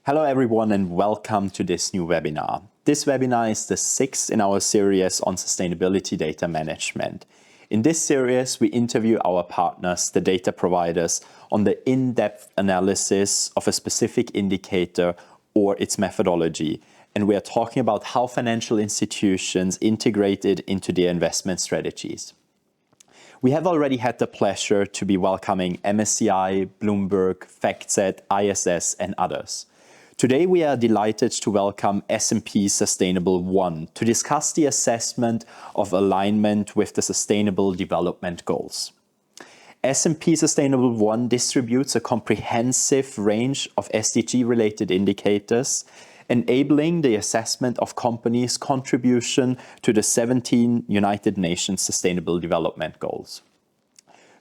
Hello everyone and welcome to this new webinar. This webinar is the sixth in our series on sustainability data management. In this series, we interview our partners, the data providers, on the in-depth analysis of a specific indicator or its methodology. And we are talking about how financial institutions integrate it into their investment strategies. We have already had the pleasure to be welcoming MSCI, Bloomberg, FactSet, ISS, and others. Today, we are delighted to welcome S&P Sustainable1 to discuss the assessment of alignment with the Sustainable Development Goals. S&P Sustainable1 distributes a comprehensive range of SDG-related indicators, enabling the assessment of companies' contribution to the 17 United Nations Sustainable Development Goals.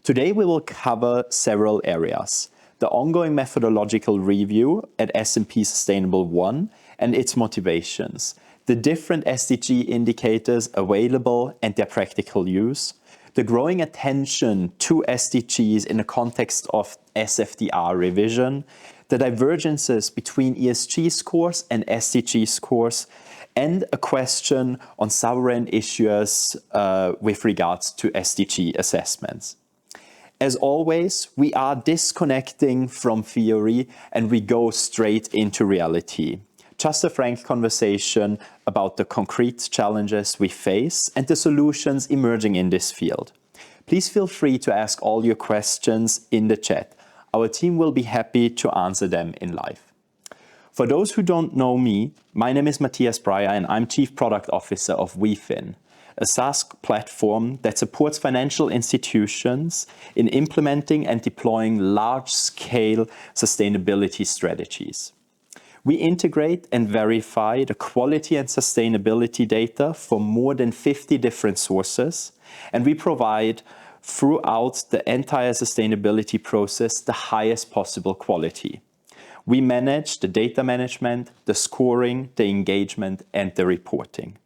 Today, we will cover several areas: the ongoing methodological review at S&P Sustainable1 and its motivations, the different SDG indicators available and their practical use, the growing attention to SDGs in the context of SFDR revision, the divergences between ESG scores and SDG scores, and a question on sovereign issuers with regards to SDG assessments. As always, we are disconnecting from theory and we go straight into reality. Just a frank conversation about the concrete challenges we face and the solutions emerging in this field. Please feel free to ask all your questions in the chat. Our team will be happy to answer them in live. For those who don't know me, my name is Matthias Breyer and I'm Chief Product Officer of WeeFin, a SaaS platform that supports financial institutions in implementing and deploying large-scale sustainability strategies. We integrate and verify the quality and sustainability data from more than 50 different sources, and we provide throughout the entire sustainability process the highest possible quality. We manage the data management, the scoring, the engagement, and the reporting.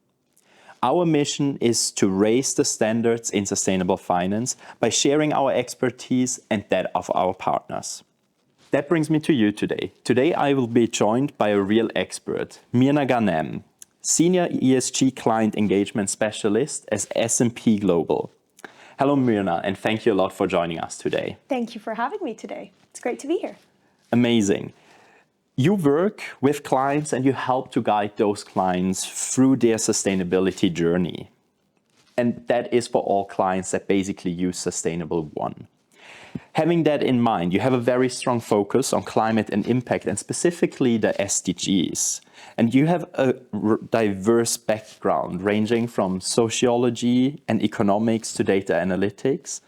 Our mission is to raise the standards in sustainable finance by sharing our expertise and that of our partners. That brings me to you today. Today I will be joined by a real expert, Mirna Ghanem, Senior ESG Client Engagement Specialist at S&P Global. Hello Mirna, and thank you a lot for joining us today. Thank you for having me today. It's great to be here. Amazing. You work with clients and you help to guide those clients through their sustainability journey. And that is for all clients that basically use Sustainable1. Having that in mind, you have a very strong focus on climate and impact, and specifically the SDGs. And you have a diverse background ranging from sociology and economics to data analytics,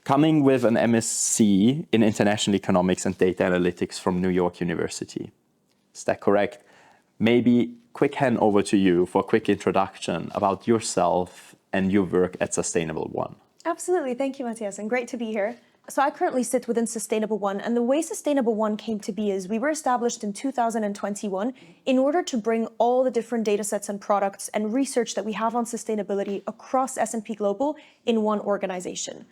coming with an MSc in International Economics and Data Analytics from New York University. Is that correct? Maybe quick hand over to you for a quick introduction about yourself and your work at Sustainable1. Absolutely. Thank you, Matthias, and great to be here. So I currently sit within Sustainable1, and the way Sustainable1 came to be is we were established in 2021 in order to bring all the different data sets and products and research that we have on sustainability across S&P Global in one organization.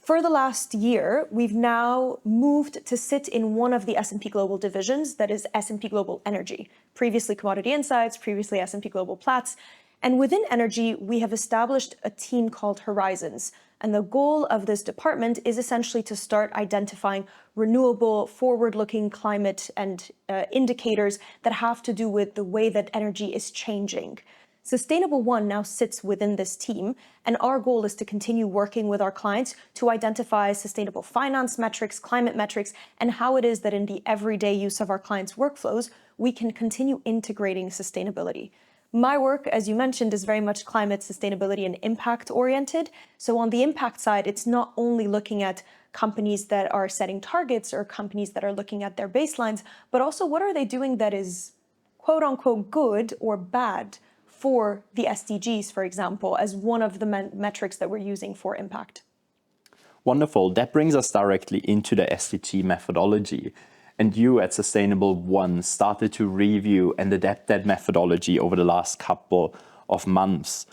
For the last year, we've now moved to sit in one of the S&P Global divisions, that is S&P Global Energy, previously Commodity Insights, previously S&P Global Platts. And within Energy, we have established a team called Horizons. And the goal of this department is essentially to start identifying renewable, forward-looking climate and indicators that have to do with the way that energy is changing. Sustainable1 now sits within this team, and our goal is to continue working with our clients to identify sustainable finance metrics, climate metrics, and how it is that in the everyday use of our clients' workflows, we can continue integrating sustainability. My work, as you mentioned, is very much climate, sustainability, and impact oriented. So on the impact side, it's not only looking at companies that are setting targets or companies that are looking at their baselines, but also what are they doing that is quote unquote good or bad for the SDGs, for example, as one of the metrics that we're using for impact. Wonderful. That brings us directly into the SDG methodology. And you at Sustainable1 started to review and adapt that methodology over the last couple of months.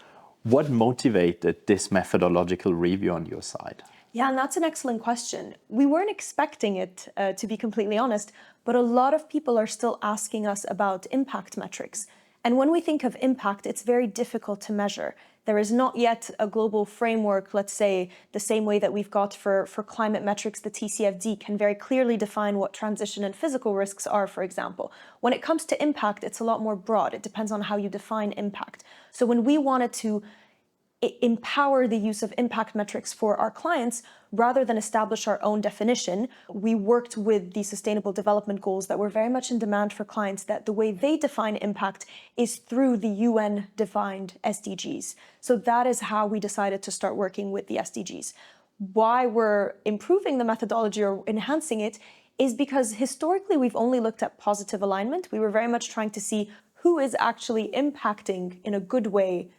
What motivated this methodological review on your side? Yeah, and that's an excellent question. We weren't expecting it, to be completely honest, but a lot of people are still asking us about impact metrics. And when we think of impact, it's very difficult to measure. There is not yet a global framework, let's say, the same way that we've got for climate metrics. The TCFD can very clearly define what transition and physical risks are, for example. When it comes to impact, it's a lot more broad. It depends on how you define impact. So when we wanted to empower the use of impact metrics for our clients, rather than establish our own definition, we worked with the Sustainable Development Goals that were very much in demand for clients, that the way they define impact is through the UN-defined SDGs. So that is how we decided to start working with the SDGs. Why we're improving the methodology or enhancing it is because historically we've only looked at positive alignment. We were very much trying to see who is actually impacting in a good way,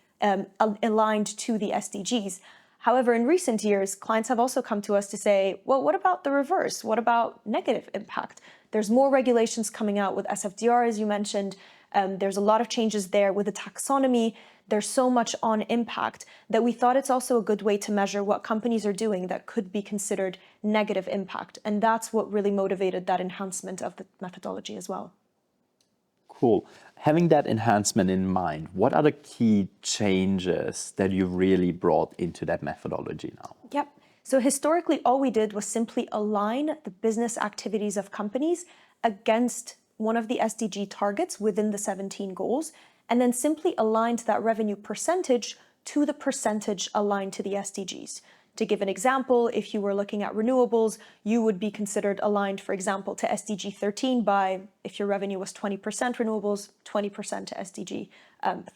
aligned to the SDGs. However, in recent years, clients have also come to us to say, well, what about the reverse? What about negative impact? There's more regulations coming out with SFDR, as you mentioned. There's a lot of changes there with the taxonomy. There's so much on impact that we thought it's also a good way to measure what companies are doing that could be considered negative impact. And that's what really motivated that enhancement of the methodology as well. Cool. Having that enhancement in mind, what are the key changes that you really brought into that methodology now? Yep. So historically, all we did was simply align the business activities of companies against one of the SDG targets within the 17 goals, and then simply aligned that revenue percentage to the percentage aligned to the SDGs. To give an example, if you were looking at renewables, you would be considered aligned, for example, to SDG 13 by, if your revenue was 20% renewables, 20% to SDG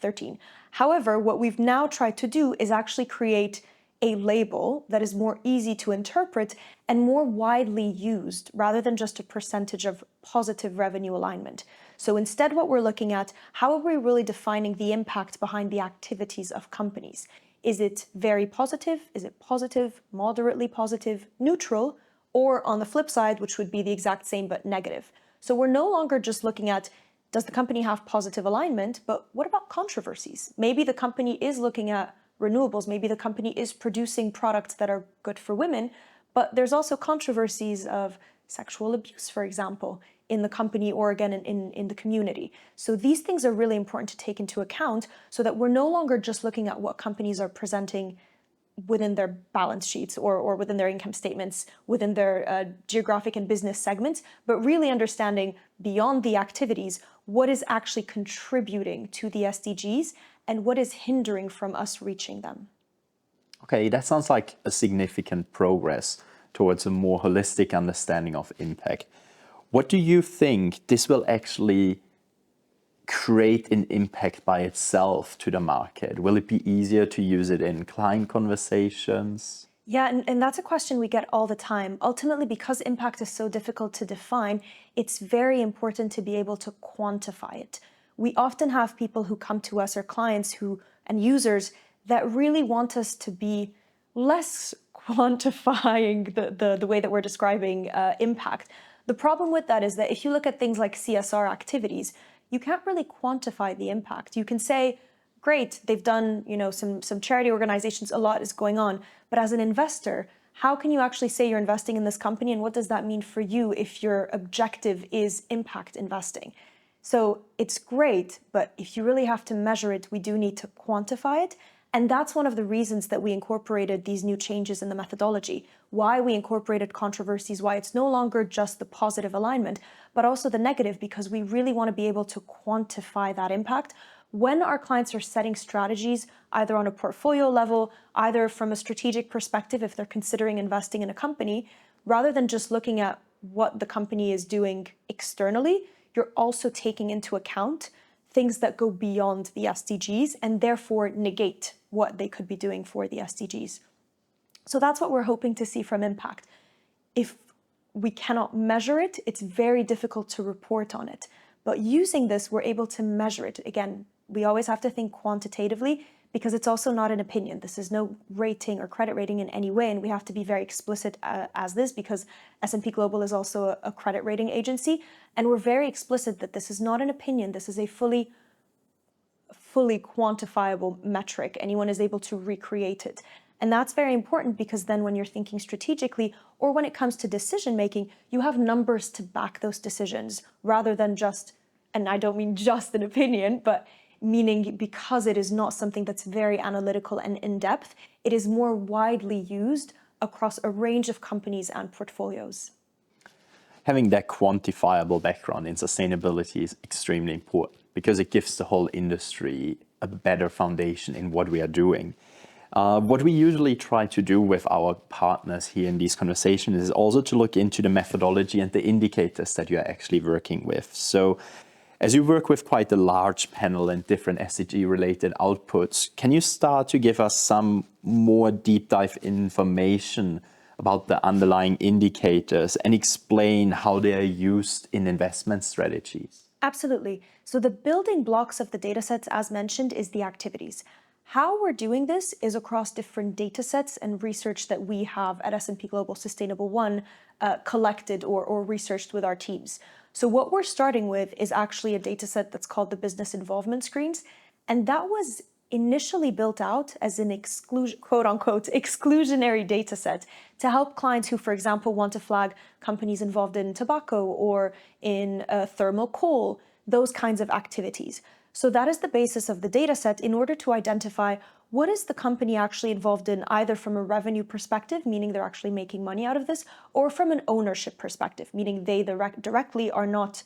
13. However, what we've now tried to do is actually create a label that is more easy to interpret and more widely used, rather than just a percentage of positive revenue alignment. So instead, what we're looking at, how are we really defining the impact behind the activities of companies? Is it very positive? Is it positive, moderately positive, neutral, or on the flip side, which would be the exact same but negative? So we're no longer just looking at, does the company have positive alignment, but what about controversies? Maybe the company is looking at renewables, maybe the company is producing products that are good for women, but there's also controversies of sexual abuse, for example, in the company or again in the community. So these things are really important to take into account so that we're no longer just looking at what companies are presenting within their balance sheets or within their income statements, within their geographic and business segments, but really understanding beyond the activities, what is actually contributing to the SDGs and what is hindering from us reaching them. Okay, that sounds like a significant progress towards a more holistic understanding of impact. What do you think this will actually create an impact by itself to the market? Will it be easier to use it in client conversations? Yeah, and that's a question we get all the time. Ultimately, because impact is so difficult to define, it's very important to be able to quantify it. We often have people who come to us, or clients and users, that really want us to be less quantifying the way that we're describing impact. The problem with that is that if you look at things like CSR activities, you can't really quantify the impact. You can say, great, they've done, some charity organizations, a lot is going on. But as an investor, how can you actually say you're investing in this company, and what does that mean for you if your objective is impact investing? So it's great, but if you really have to measure it, we do need to quantify it. And that's one of the reasons that we incorporated these new changes in the methodology, why we incorporated controversies, why it's no longer just the positive alignment, but also the negative, because we really want to be able to quantify that impact when our clients are setting strategies, either on a portfolio level, either from a strategic perspective, if they're considering investing in a company, rather than just looking at what the company is doing externally, you're also taking into account things that go beyond the SDGs and therefore negate what they could be doing for the SDGs. So that's what we're hoping to see from impact. If we cannot measure it, it's very difficult to report on it. But using this, we're able to measure it. Again, we always have to think quantitatively because it's also not an opinion. This is no rating or credit rating in any way, and we have to be very explicit as this because S&P Global is also a credit rating agency, and we're very explicit that this is not an opinion. This is a fully quantifiable metric. Anyone is able to recreate it. And that's very important because then when you're thinking strategically or when it comes to decision making, you have numbers to back those decisions rather than just, and I don't mean just an opinion, but meaning because it is not something that's very analytical and in-depth, it is more widely used across a range of companies and portfolios. Having that quantifiable background in sustainability is extremely important because it gives the whole industry a better foundation in what we are doing. What we usually try to do with our partners here in these conversations is also to look into the methodology and the indicators that you are actually working with. So as you work with quite a large panel and different SDG-related outputs, can you start to give us some more deep dive information about the underlying indicators and explain how they are used in investment strategies? Absolutely. So the building blocks of the data sets, as mentioned, is the activities. How we're doing this is across different data sets and research that we have at S&P Global Sustainable1 collected or researched with our teams. So what we're starting with is actually a data set that's called the business involvement screens. And that was initially built out as an quote unquote exclusionary data set to help clients who, for example, want to flag companies involved in tobacco or in thermal coal, those kinds of activities. So that is the basis of the data set in order to identify what is the company actually involved in, either from a revenue perspective, meaning they're actually making money out of this, or from an ownership perspective, meaning they directly are not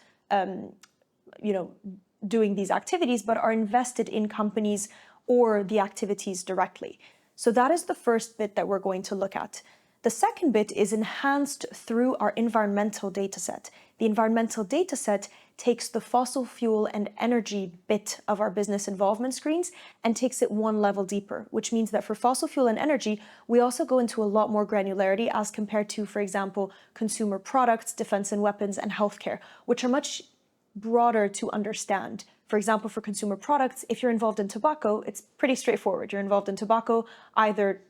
doing these activities, but are invested in companies or the activities directly. So that is the first bit that we're going to look at. The second bit is enhanced through our environmental data set. The environmental data set takes the fossil fuel and energy bit of our business involvement screens and takes it one level deeper, which means that for fossil fuel and energy, we also go into a lot more granularity as compared to, for example, consumer products, defense and weapons, and healthcare, which are much broader to understand. For example, for consumer products, if you're involved in tobacco, it's pretty straightforward. You're involved in tobacco, either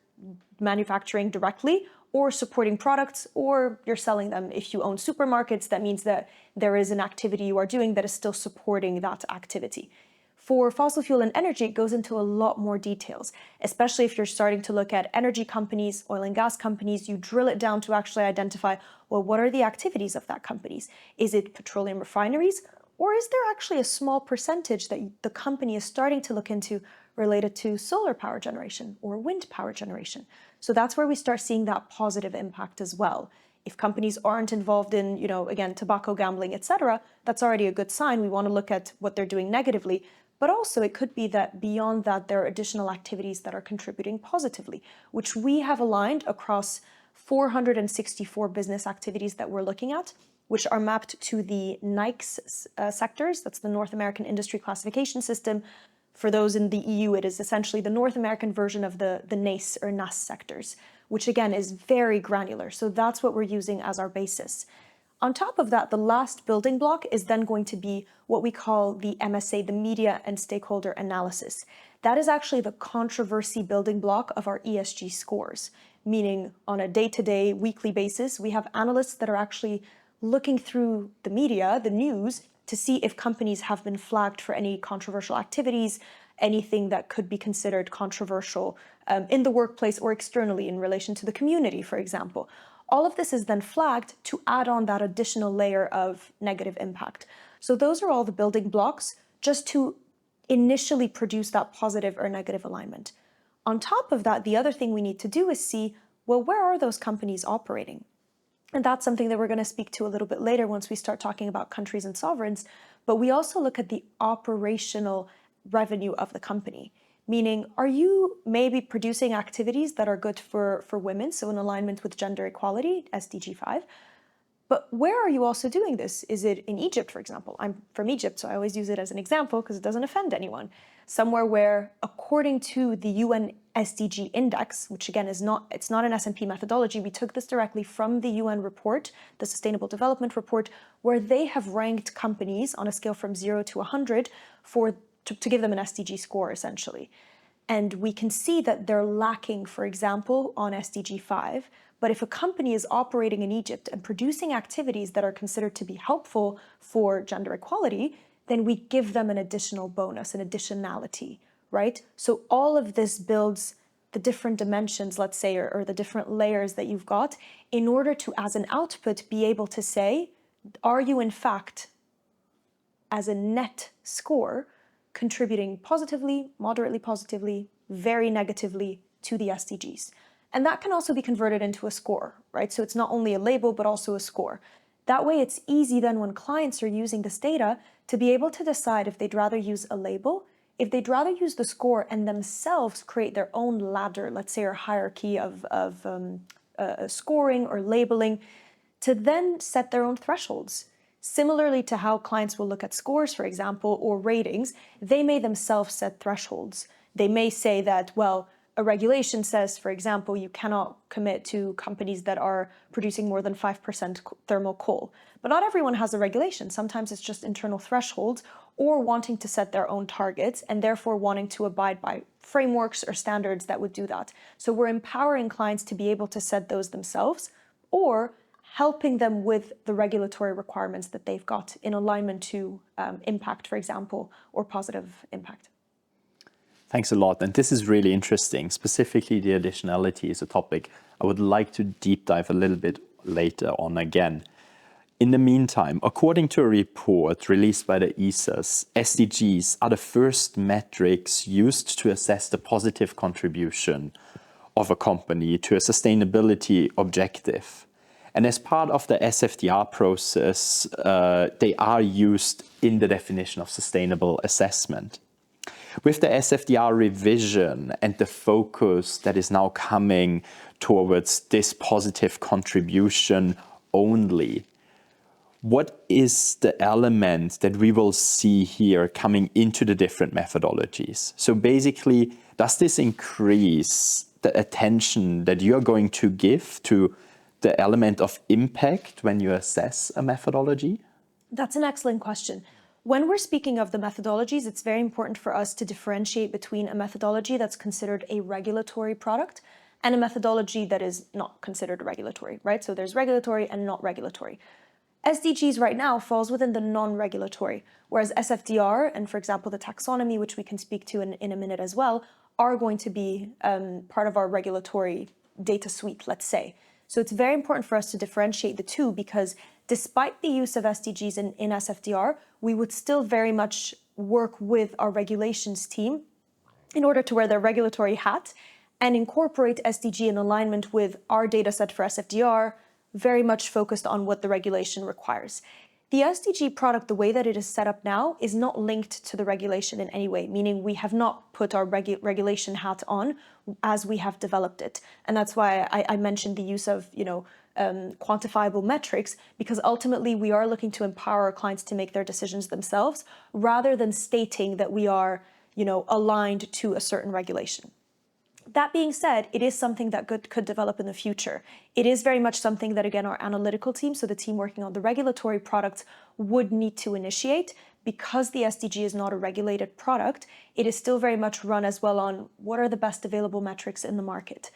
manufacturing directly or supporting products, or you're selling them. If you own supermarkets, that means that there is an activity you are doing that is still supporting that activity. For fossil fuel and energy, it goes into a lot more details, especially if you're starting to look at energy companies, oil and gas companies. You drill it down to actually identify, well, what are the activities of that companies? Is it petroleum refineries? Or is there actually a small percentage that the company is starting to look into related to solar power generation or wind power generation? So that's where we start seeing that positive impact as well. If companies aren't involved in, again, tobacco, gambling, etc., that's already a good sign. We want to look at what they're doing negatively. But also it could be that beyond that, there are additional activities that are contributing positively, which we have aligned across 464 business activities that we're looking at, which are mapped to the NAICS sectors. That's the North American Industry Classification System. For those in the EU, it is essentially the North American version of the NACE or NAS sectors, which again is very granular. So that's what we're using as our basis. On top of that, the last building block is then going to be what we call the MSA, the Media and Stakeholder Analysis. That is actually the controversy building block of our ESG scores, meaning on a day-to-day, weekly basis, we have analysts that are actually looking through the media, the news, to see if companies have been flagged for any controversial activities, anything that could be considered controversial in the workplace or externally in relation to the community, for example. All of this is then flagged to add on that additional layer of negative impact. So those are all the building blocks just to initially produce that positive or negative alignment. On top of that, the other thing we need to do is see, well, where are those companies operating? And that's something that we're going to speak to a little bit later once we start talking about countries and sovereigns. But we also look at the operational revenue of the company, meaning, are you maybe producing activities that are good for women, so in alignment with gender equality, SDG 5? But where are you also doing this? Is it in Egypt, for example? I'm from Egypt, so I always use it as an example because it doesn't offend anyone. Somewhere where, according to the UN SDG index, which again it's not an S&P methodology, we took this directly from the UN report, the Sustainable Development Report, where they have ranked companies on a scale from 0 to 100 to give them an SDG score, essentially. And we can see that they're lacking, for example, on SDG 5. But if a company is operating in Egypt and producing activities that are considered to be helpful for gender equality, then we give them an additional bonus, an additionality, right? So all of this builds the different dimensions, let's say, or the different layers that you've got, in order to, as an output, be able to say, are you in fact, as a net score, contributing positively, moderately positively, very negatively to the SDGs? And that can also be converted into a score, right? So it's not only a label, but also a score. That way it's easy then when clients are using this data to be able to decide if they'd rather use a label, if they'd rather use the score and themselves create their own ladder, let's say, or hierarchy of scoring or labeling, to then set their own thresholds. Similarly to how clients will look at scores, for example, or ratings, they may themselves set thresholds. They may say that, well, a regulation says, for example, you cannot commit to companies that are producing more than 5% thermal coal. But not everyone has a regulation. Sometimes it's just internal thresholds or wanting to set their own targets and therefore wanting to abide by frameworks or standards that would do that. So we're empowering clients to be able to set those themselves or helping them with the regulatory requirements that they've got in alignment to impact, for example, or positive impact. Thanks a lot. And this is really interesting. Specifically, the additionality is a topic I would like to deep dive a little bit later on again. In the meantime, according to a report released by the ESAs, SDGs are the first metrics used to assess the positive contribution of a company to a sustainability objective. And as part of the SFDR process, they are used in the definition of sustainable assessment. With the SFDR revision and the focus that is now coming towards this positive contribution only, what is the element that we will see here coming into the different methodologies? So basically, does this increase the attention that you're going to give to the element of impact when you assess a methodology? That's an excellent question. When we're speaking of the methodologies, it's very important for us to differentiate between a methodology that's considered a regulatory product and a methodology that is not considered regulatory, right? So there's regulatory and not regulatory. SDGs right now falls within the non-regulatory, whereas SFDR and, for example, the taxonomy, which we can speak to in a minute as well, are going to be part of our regulatory data suite, let's say. So it's very important for us to differentiate the two because despite the use of SDGs in SFDR, we would still very much work with our regulations team in order to wear their regulatory hat and incorporate SDG in alignment with our data set for SFDR, very much focused on what the regulation requires. The SDG product, the way that it is set up now, is not linked to the regulation in any way, meaning we have not put our regulation hat on as we have developed it. And that's why I mentioned the use of, quantifiable metrics, because ultimately we are looking to empower our clients to make their decisions themselves, rather than stating that we are, aligned to a certain regulation. That being said, it is something that could develop in the future. It is very much something that, again, our analytical team, so the team working on the regulatory products, would need to initiate. Because the SDG is not a regulated product, it is still very much run as well on what are the best available metrics in the market.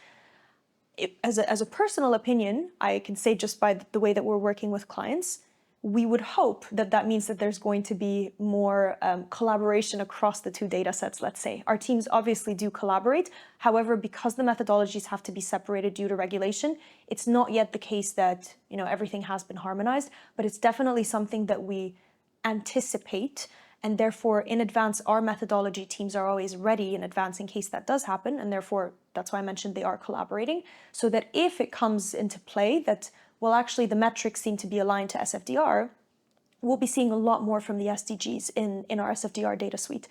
As a personal opinion, I can say just by the way that we're working with clients, we would hope that that means that there's going to be more collaboration across the two data sets, let's say. Our teams obviously do collaborate. However, because the methodologies have to be separated due to regulation, it's not yet the case that everything has been harmonized, but it's definitely something that we anticipate. And therefore, in advance, our methodology teams are always ready in advance in case that does happen. And therefore, that's why I mentioned they are collaborating, so that if it comes into play that, well, actually the metrics seem to be aligned to SFDR, we'll be seeing a lot more from the SDGs in our SFDR data suite.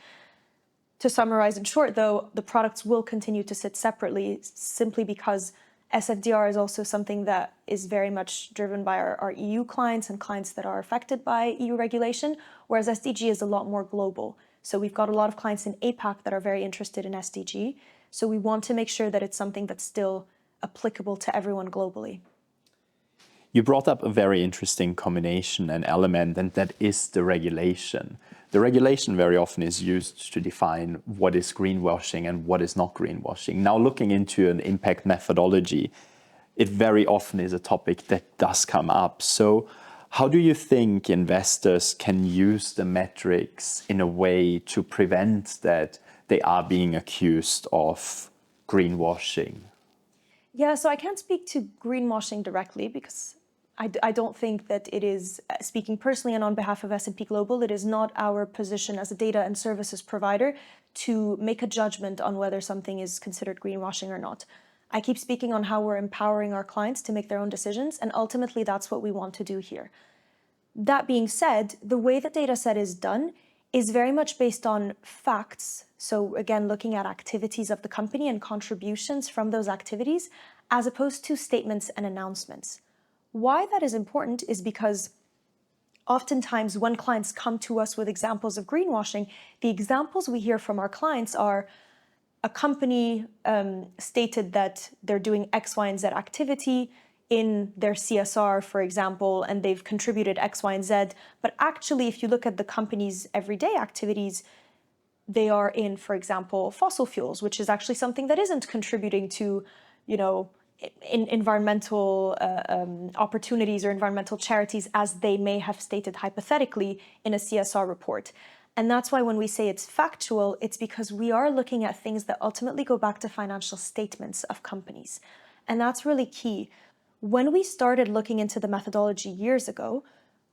To summarize in short, though, the products will continue to sit separately simply because SFDR is also something that is very much driven by our EU clients and clients that are affected by EU regulation, whereas SDG is a lot more global. So we've got a lot of clients in APAC that are very interested in SDG. So we want to make sure that it's something that's still applicable to everyone globally. You brought up a very interesting combination and element, and that is the regulation. The regulation very often is used to define what is greenwashing and what is not greenwashing. Now, looking into an impact methodology, it very often is a topic that does come up. So how do you think investors can use the metrics in a way to prevent that they are being accused of greenwashing? Yeah, so I can't speak to greenwashing directly because I don't think that it is, speaking personally and on behalf of S&P Global, it is not our position as a data and services provider to make a judgment on whether something is considered greenwashing or not. I keep speaking on how we're empowering our clients to make their own decisions, and ultimately that's what we want to do here. That being said, the way the data set is done is very much based on facts. So again, looking at activities of the company and contributions from those activities, as opposed to statements and announcements. Why that is important is because oftentimes when clients come to us with examples of greenwashing, the examples we hear from our clients are a company stated that they're doing X, Y, and Z activity in their CSR, for example, and they've contributed X, Y, and Z. But actually, if you look at the company's everyday activities, they are in, for example, fossil fuels, which is actually something that isn't contributing to, in environmental opportunities or environmental charities as they may have stated hypothetically in a CSR report. And that's why when we say it's factual, it's because we are looking at things that ultimately go back to financial statements of companies. And that's really key. When we started looking into the methodology years ago,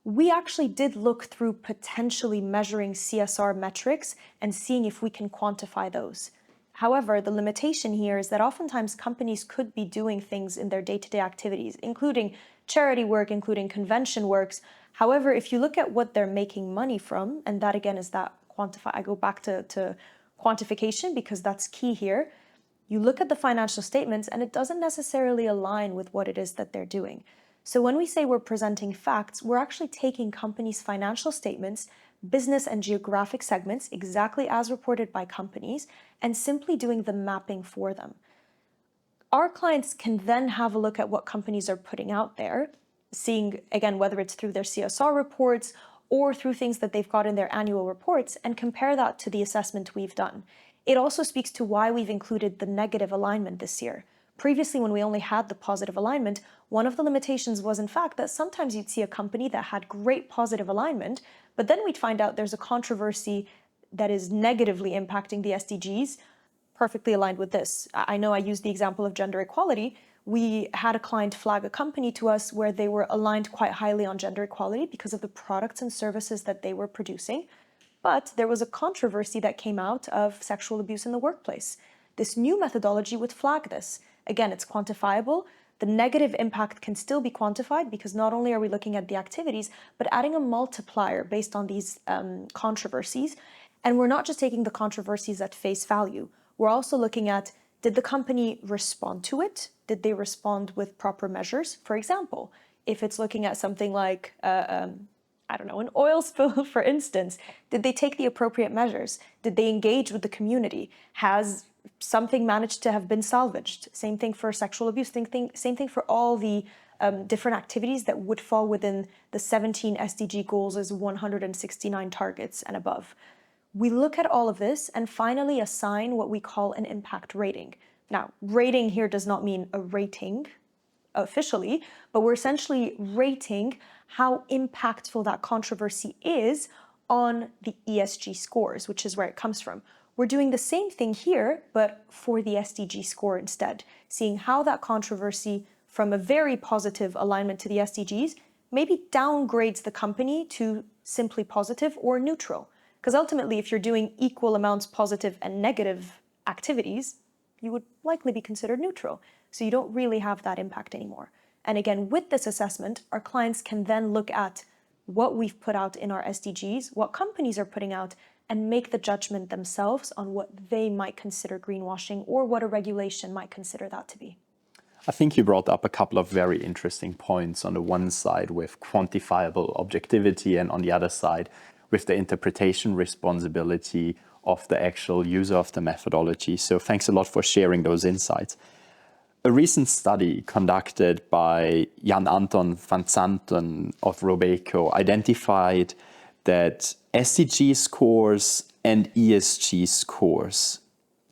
we actually did look through potentially measuring CSR metrics and seeing if we can quantify those. However, the limitation here is that oftentimes companies could be doing things in their day-to-day activities, including charity work, including convention works. However, if you look at what they're making money from, and that again is that quantify, I go back to quantification because that's key here. You look at the financial statements and it doesn't necessarily align with what it is that they're doing. So when we say we're presenting facts, we're actually taking companies' financial statements, business and geographic segments, exactly as reported by companies, and simply doing the mapping for them. Our clients can then have a look at what companies are putting out there, seeing, again, whether it's through their CSR reports or through things that they've got in their annual reports, and compare that to the assessment we've done. It also speaks to why we've included the negative alignment this year. Previously, when we only had the positive alignment, one of the limitations was, in fact, that sometimes you'd see a company that had great positive alignment, but then we'd find out there's a controversy that is negatively impacting the SDGs, perfectly aligned with this. I know I used the example of gender equality. We had a client flag a company to us where they were aligned quite highly on gender equality because of the products and services that they were producing. But there was a controversy that came out of sexual abuse in the workplace. This new methodology would flag this. Again, it's quantifiable. The negative impact can still be quantified because not only are we looking at the activities, but adding a multiplier based on these controversies. And we're not just taking the controversies at face value. We're also looking at, did the company respond to it? Did they respond with proper measures? For example, if it's looking at something like, I don't know, an oil spill, for instance, did they take the appropriate measures? Did they engage with the community? Has something managed to have been salvaged? Same thing for sexual abuse, same thing for all the different activities that would fall within the 17 SDG goals as 169 targets and above. We look at all of this and finally assign what we call an impact rating. Now, rating here does not mean a rating officially, but we're essentially rating how impactful that controversy is on the ESG scores, which is where it comes from. We're doing the same thing here, but for the SDG score instead, seeing how that controversy from a very positive alignment to the SDGs maybe downgrades the company to simply positive or neutral. Because ultimately, if you're doing equal amounts positive and negative activities, you would likely be considered neutral. So you don't really have that impact anymore. And again, with this assessment, our clients can then look at what we've put out in our SDGs, what companies are putting out, and make the judgment themselves on what they might consider greenwashing or what a regulation might consider that to be. I think you brought up a couple of very interesting points on the one side with quantifiable objectivity and on the other side with the interpretation responsibility of the actual user of the methodology. So thanks a lot for sharing those insights. A recent study conducted by Jan Anton van Zanten of Robeco identified that SDG scores and ESG scores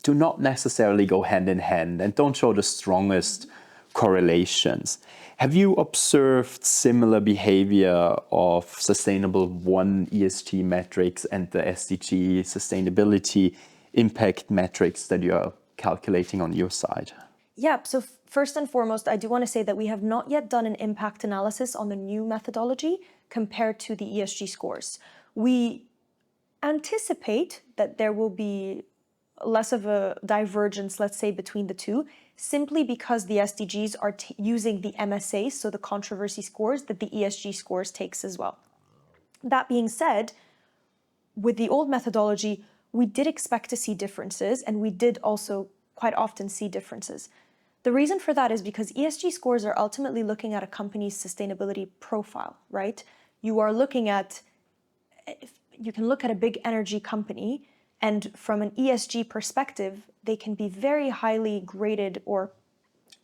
do not necessarily go hand in hand and don't show the strongest correlations. Have you observed similar behavior of Sustainable1 ESG metrics and the SDG sustainability impact metrics that you are calculating on your side? Yeah, so first and foremost, I do want to say that we have not yet done an impact analysis on the new methodology compared to the ESG scores. We anticipate that there will be less of a divergence, let's say, between the two, simply because the SDGs are using the MSA, so the controversy scores that the ESG scores takes as well. That being said, with the old methodology, we did expect to see differences, and we did also quite often see differences. The reason for that is because ESG scores are ultimately looking at a company's sustainability profile, right? You can look at a big energy company, and from an ESG perspective, they can be very highly graded or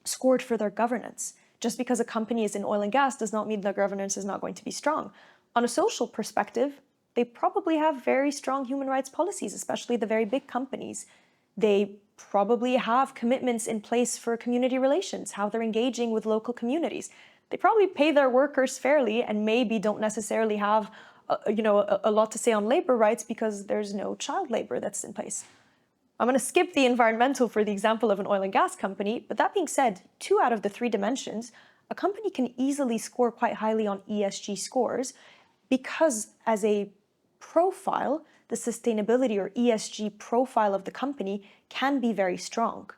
scored for their governance. Just because a company is in oil and gas does not mean their governance is not going to be strong. On a social perspective, they probably have very strong human rights policies, especially the very big companies. They probably have commitments in place for community relations, how they're engaging with local communities. They probably pay their workers fairly and maybe don't necessarily have a lot to say on labor rights because there's no child labor that's in place. I'm going to skip the environmental for the example of an oil and gas company, but that being said, 2 out of the 3 dimensions, a company can easily score quite highly on ESG scores because as a profile, the sustainability or ESG profile of the company can be very strong.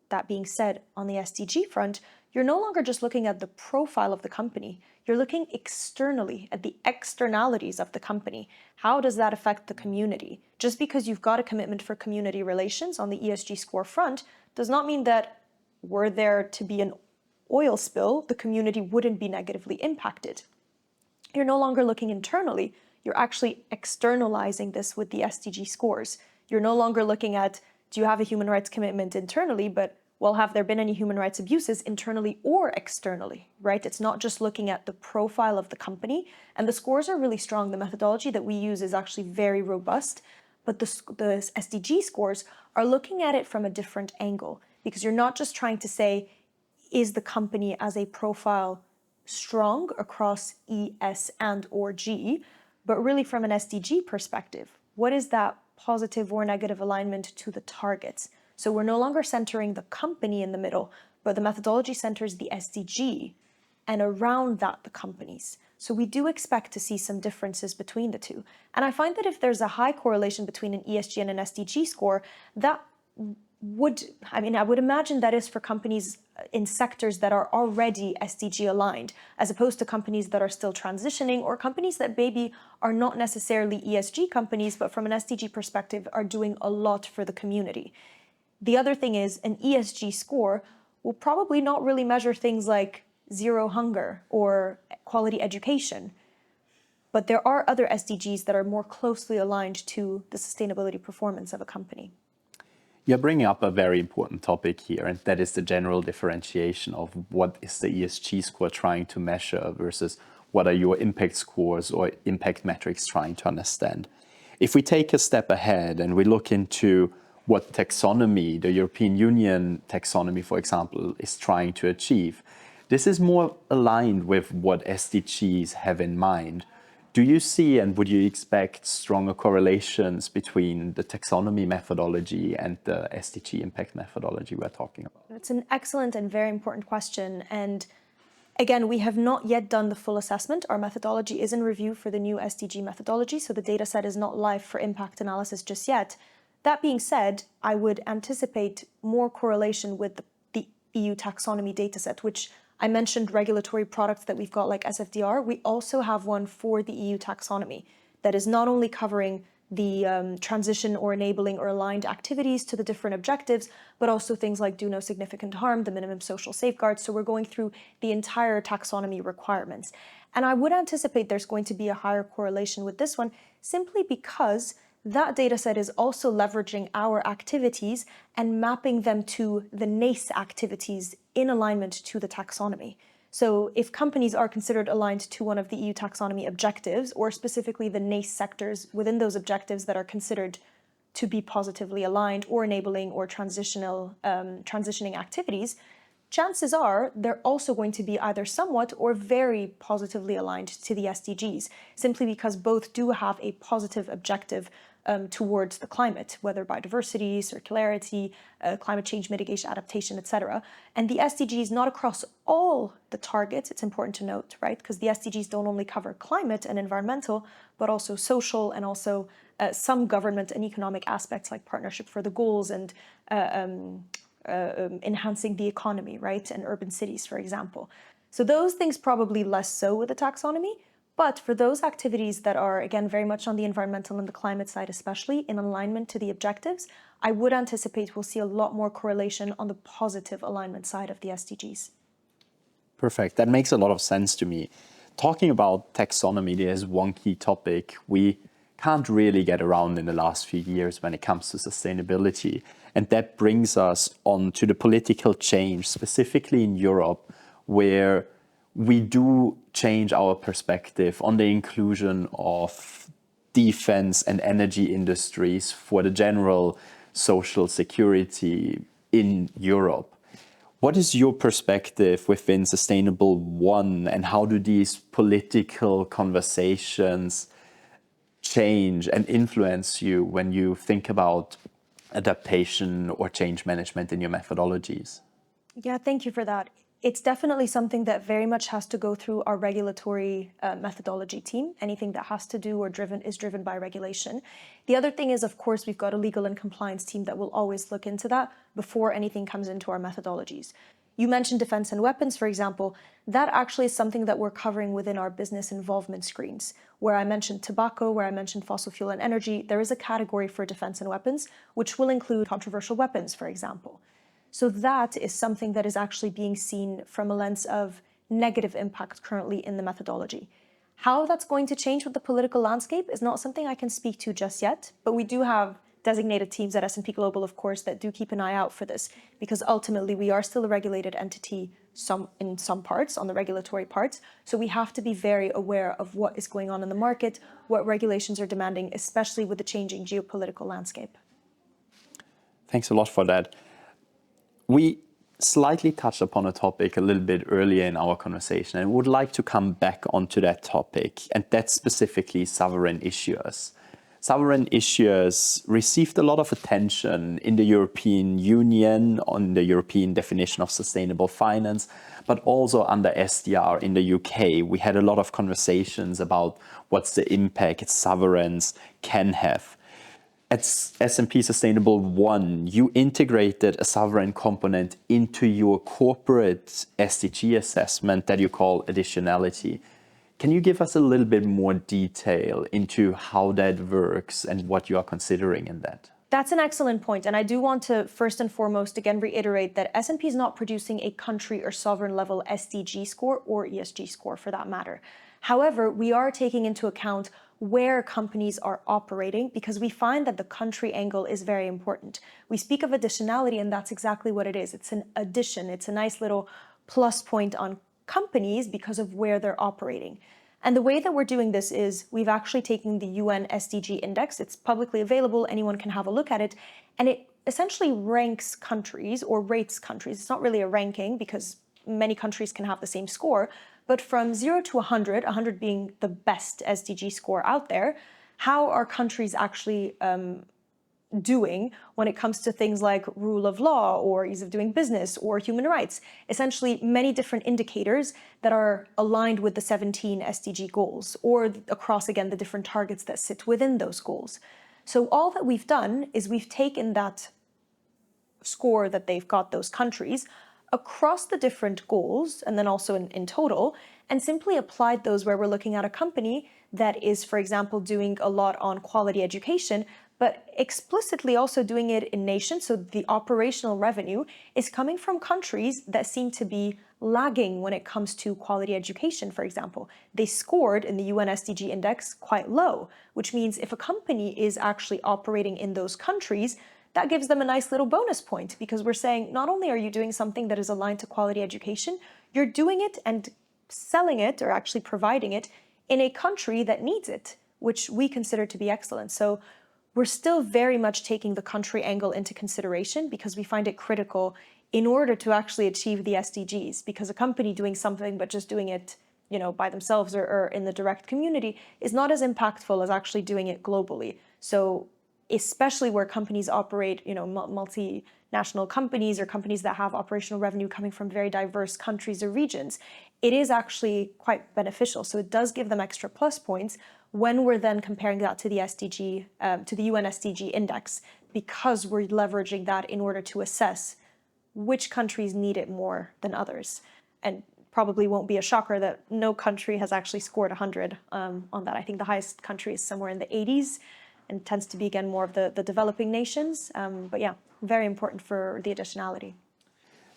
That being said, on the SDG front, you're no longer just looking at the profile of the company. You're looking externally at the externalities of the company. How does that affect the community? Just because you've got a commitment for community relations on the ESG score front does not mean that were there to be an oil spill, the community wouldn't be negatively impacted. You're no longer looking internally. You're actually externalizing this with the SDG scores. You're no longer looking at, do you have a human rights commitment internally, but well, have there been any human rights abuses internally or externally, right? It's not just looking at the profile of the company, and the scores are really strong. The methodology that we use is actually very robust, but the SDG scores are looking at it from a different angle because you're not just trying to say, is the company as a profile strong across E, S, and or G, but really from an SDG perspective. What is that positive or negative alignment to the targets? So we're no longer centering the company in the middle, but the methodology centers the SDG and around that the companies. So we do expect to see some differences between the two. And I find that if there's a high correlation between an ESG and an SDG score, I would imagine that is for companies in sectors that are already SDG aligned, as opposed to companies that are still transitioning or companies that maybe are not necessarily ESG companies, but from an SDG perspective are doing a lot for the community. The other thing is an ESG score will probably not really measure things like zero hunger or quality education. But there are other SDGs that are more closely aligned to the sustainability performance of a company. You're bringing up a very important topic here, and that is the general differentiation of what is the ESG score trying to measure versus what are your impact scores or impact metrics trying to understand. If we take a step ahead and we look into what taxonomy, the European Union taxonomy, for example, is trying to achieve, this is more aligned with what SDGs have in mind. Do you see and would you expect stronger correlations between the taxonomy methodology and the SDG impact methodology we're talking about? It's an excellent and very important question. And again, we have not yet done the full assessment. Our methodology is in review for the new SDG methodology, so the data set is not live for impact analysis just yet. That being said, I would anticipate more correlation with the EU taxonomy dataset, which I mentioned regulatory products that we've got like SFDR. We also have one for the EU taxonomy that is not only covering the transition or enabling or aligned activities to the different objectives, but also things like do no significant harm, the minimum social safeguards. So we're going through the entire taxonomy requirements. And I would anticipate there's going to be a higher correlation with this one simply because that data set is also leveraging our activities and mapping them to the NACE activities in alignment to the taxonomy. So if companies are considered aligned to one of the EU taxonomy objectives, or specifically the NACE sectors within those objectives that are considered to be positively aligned or enabling or transitioning activities, chances are they're also going to be either somewhat or very positively aligned to the SDGs, simply because both do have a positive objective towards the climate, whether biodiversity, circularity, climate change mitigation, adaptation, etc. And the SDGs, not across all the targets, it's important to note, right? Because the SDGs don't only cover climate and environmental, but also social and also some government and economic aspects like partnership for the goals and enhancing the economy, right? And urban cities, for example. So those things probably less so with the taxonomy, but for those activities that are, again, very much on the environmental and the climate side, especially in alignment to the objectives, I would anticipate we'll see a lot more correlation on the positive alignment side of the SDGs. Perfect. That makes a lot of sense to me. Talking about taxonomy, there's one key topic we can't really get around in the last few years when it comes to sustainability. And that brings us on to the political change, specifically in Europe, where we do change our perspective on the inclusion of defense and energy industries for the general social security in Europe. What is your perspective within Sustainable1, and how do these political conversations change and influence you when you think about adaptation or change management in your methodologies? Yeah, thank you for that. It's definitely something that very much has to go through our regulatory methodology team. Anything that has to do or is driven by regulation. The other thing is, of course, we've got a legal and compliance team that will always look into that before anything comes into our methodologies. You mentioned defense and weapons, for example. That actually is something that we're covering within our business involvement screens. Where I mentioned tobacco, where I mentioned fossil fuel and energy, there is a category for defense and weapons, which will include controversial weapons, for example. So that is something that is actually being seen from a lens of negative impact currently in the methodology. How that's going to change with the political landscape is not something I can speak to just yet, but we do have designated teams at S&P Global, of course, that do keep an eye out for this, because ultimately we are still a regulated entity in some parts, on the regulatory parts. So we have to be very aware of what is going on in the market, what regulations are demanding, especially with the changing geopolitical landscape. Thanks a lot for that. We slightly touched upon a topic a little bit earlier in our conversation, and would like to come back onto that topic, and that's specifically sovereign issuers. Sovereign issuers received a lot of attention in the European Union on the European definition of sustainable finance, but also under SDR in the UK. We had a lot of conversations about what's the impact sovereigns can have. At S&P Sustainable1, you integrated a sovereign component into your corporate SDG assessment that you call additionality. Can you give us a little bit more detail into how that works and what you are considering in that? That's an excellent point. And I do want to first and foremost, again, reiterate that S&P is not producing a country or sovereign level SDG score or ESG score for that matter. However, we are taking into account where companies are operating, because we find that the country angle is very important. We speak of additionality, and that's exactly what it is. It's an addition. It's a nice little plus point on companies because of where they're operating. And the way that we're doing this is we've actually taken the UN SDG index. It's publicly available. Anyone can have a look at it. And it essentially ranks countries or rates countries. It's not really a ranking because many countries can have the same score. But from 0 to 100, 100 being the best SDG score out there, how are countries actually doing when it comes to things like rule of law or ease of doing business or human rights? Essentially, many different indicators that are aligned with the 17 SDG goals or across, again, the different targets that sit within those goals. So all that we've done is we've taken that score that they've got, those countries, across the different goals, and then also in total, and simply applied those where we're looking at a company that is, for example, doing a lot on quality education, but explicitly also doing it in nations. So the operational revenue is coming from countries that seem to be lagging when it comes to quality education, for example. They scored in the UN SDG index quite low, which means if a company is actually operating in those countries, that gives them a nice little bonus point, because we're saying not only are you doing something that is aligned to quality education, you're doing it and selling it or actually providing it in a country that needs it, which we consider to be excellent. So we're still very much taking the country angle into consideration because we find it critical in order to actually achieve the SDGs, because a company doing something but just doing it by themselves or in the direct community is not as impactful as actually doing it globally. So especially where companies operate, multinational companies or companies that have operational revenue coming from very diverse countries or regions, it is actually quite beneficial. So it does give them extra plus points when we're then comparing that to the SDG, to the UN SDG index, because we're leveraging that in order to assess which countries need it more than others. And probably won't be a shocker that no country has actually scored 100 on that. I think the highest country is somewhere in the 80s and tends to be, again, more of the developing nations. But yeah, very important for the additionality.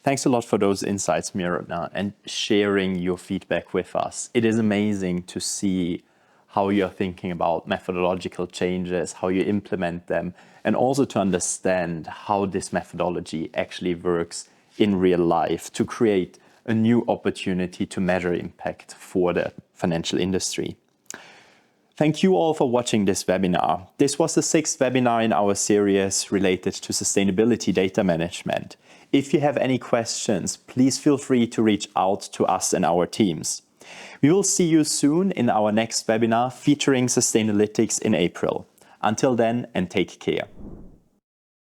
Thanks a lot for those insights, Mirna, and sharing your feedback with us. It is amazing to see how you're thinking about methodological changes, how you implement them, and also to understand how this methodology actually works in real life to create a new opportunity to measure impact for the financial industry. Thank you all for watching this webinar. This was the 6th webinar in our series related to sustainability data management. If you have any questions, please feel free to reach out to us and our teams. We will see you soon in our next webinar featuring Sustainalytics in April. Until then, and take care.